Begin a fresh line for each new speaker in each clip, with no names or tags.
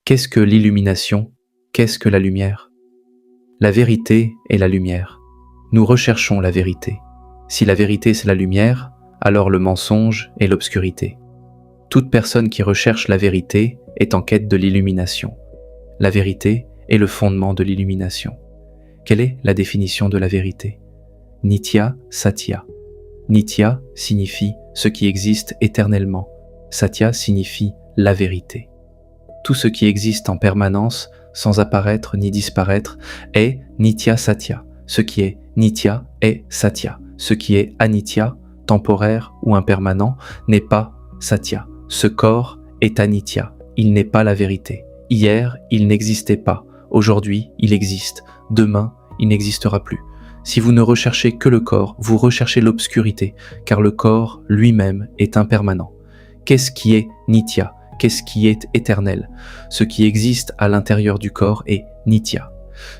Qu'est-ce que l'illumination? Qu'est-ce que la lumière? La vérité est la lumière. Nous recherchons la vérité. Si la vérité c'est la lumière, alors le mensonge est l'obscurité. Toute personne qui recherche la vérité est en quête de l'illumination. La vérité est le fondement de l'illumination. Quelle est la définition de la vérité? Nitya Satya. Nitya signifie ce qui existe éternellement. Satya signifie la vérité. Tout ce qui existe en permanence, sans apparaître ni disparaître, est Nitya Satya. Ce qui est Nitya est Satya. Ce qui est anitya, temporaire ou impermanent, n'est pas Satya. Ce corps est anitya. Il n'est pas la vérité. Hier, il n'existait pas. Aujourd'hui, il existe. Demain, il n'existera plus. Si vous ne recherchez que le corps, vous recherchez l'obscurité, car le corps lui-même est impermanent. Qu'est-ce qui est Nitya? Qu'est-ce qui est éternel? Ce qui existe à l'intérieur du corps est Nitya.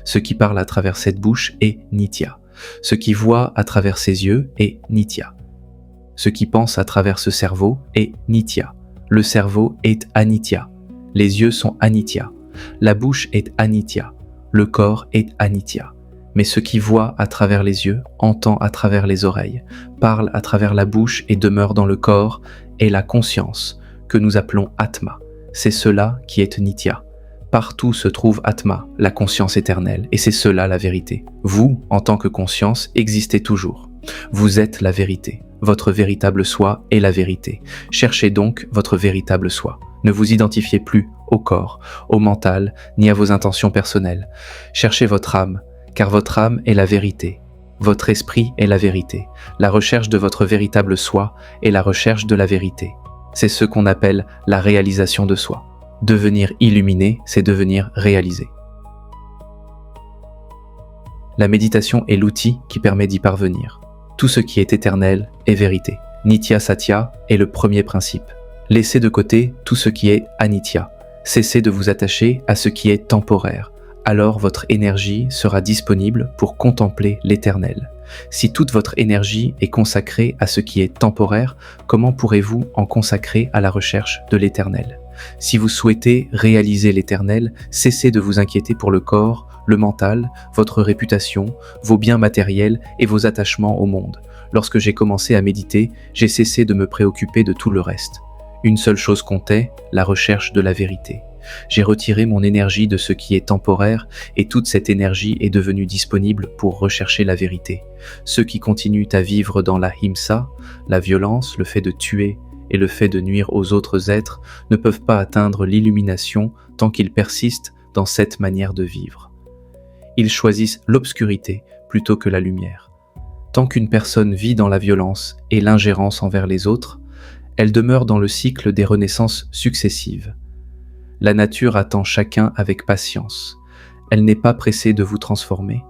Ce qui parle à travers cette bouche est Nitya. Ce qui voit à travers ses yeux est Nitya. Ce qui pense à travers ce cerveau est Nitya. Le cerveau est anitya. Les yeux sont anitya. La bouche est anitya. Le corps est anitya. Mais ce qui voit à travers les yeux, entend à travers les oreilles, parle à travers la bouche et demeure dans le corps est la conscience, que nous appelons Atma. C'est cela qui est Nitya. Partout se trouve Atma, la conscience éternelle, et c'est cela la vérité. Vous, en tant que conscience, existez toujours. Vous êtes la vérité. Votre véritable soi est la vérité. Cherchez donc votre véritable soi. Ne vous identifiez plus au corps, au mental, ni à vos intentions personnelles. Cherchez votre âme, car votre âme est la vérité. Votre esprit est la vérité. La recherche de votre véritable soi est la recherche de la vérité. C'est ce qu'on appelle la réalisation de soi. Devenir illuminé, c'est devenir réalisé. La méditation est l'outil qui permet d'y parvenir. Tout ce qui est éternel est vérité. Nitya Satya est le premier principe. Laissez de côté tout ce qui est anitya. Cessez de vous attacher à ce qui est temporaire. Alors votre énergie sera disponible pour contempler l'éternel. Si toute votre énergie est consacrée à ce qui est temporaire, comment pourrez-vous en consacrer à la recherche de l'éternel? Si vous souhaitez réaliser l'éternel, cessez de vous inquiéter pour le corps, le mental, votre réputation, vos biens matériels et vos attachements au monde. Lorsque j'ai commencé à méditer, j'ai cessé de me préoccuper de tout le reste. Une seule chose comptait, la recherche de la vérité. J'ai retiré mon énergie de ce qui est temporaire et toute cette énergie est devenue disponible pour rechercher la vérité. Ceux qui continuent à vivre dans la himsa, la violence, le fait de tuer et le fait de nuire aux autres êtres ne peuvent pas atteindre l'illumination tant qu'ils persistent dans cette manière de vivre. Ils choisissent l'obscurité plutôt que la lumière. Tant qu'une personne vit dans la violence et l'ingérence envers les autres, elle demeure dans le cycle des renaissances successives. La nature attend chacun avec patience. Elle n'est pas pressée de vous transformer.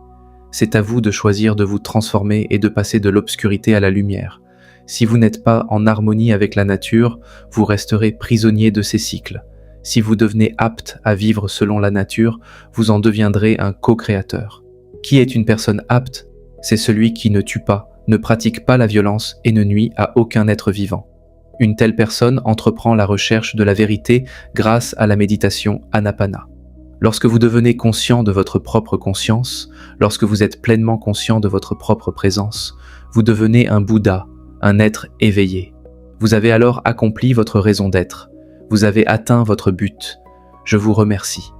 C'est à vous de choisir de vous transformer et de passer de l'obscurité à la lumière. Si vous n'êtes pas en harmonie avec la nature, vous resterez prisonnier de ces cycles. Si vous devenez apte à vivre selon la nature, vous en deviendrez un co-créateur. Qui est une personne apte? C'est celui qui ne tue pas, ne pratique pas la violence et ne nuit à aucun être vivant. Une telle personne entreprend la recherche de la vérité grâce à la méditation Anapana. Lorsque vous devenez conscient de votre propre conscience, lorsque vous êtes pleinement conscient de votre propre présence, vous devenez un Bouddha, un être éveillé. Vous avez alors accompli votre raison d'être. Vous avez atteint votre but. Je vous remercie.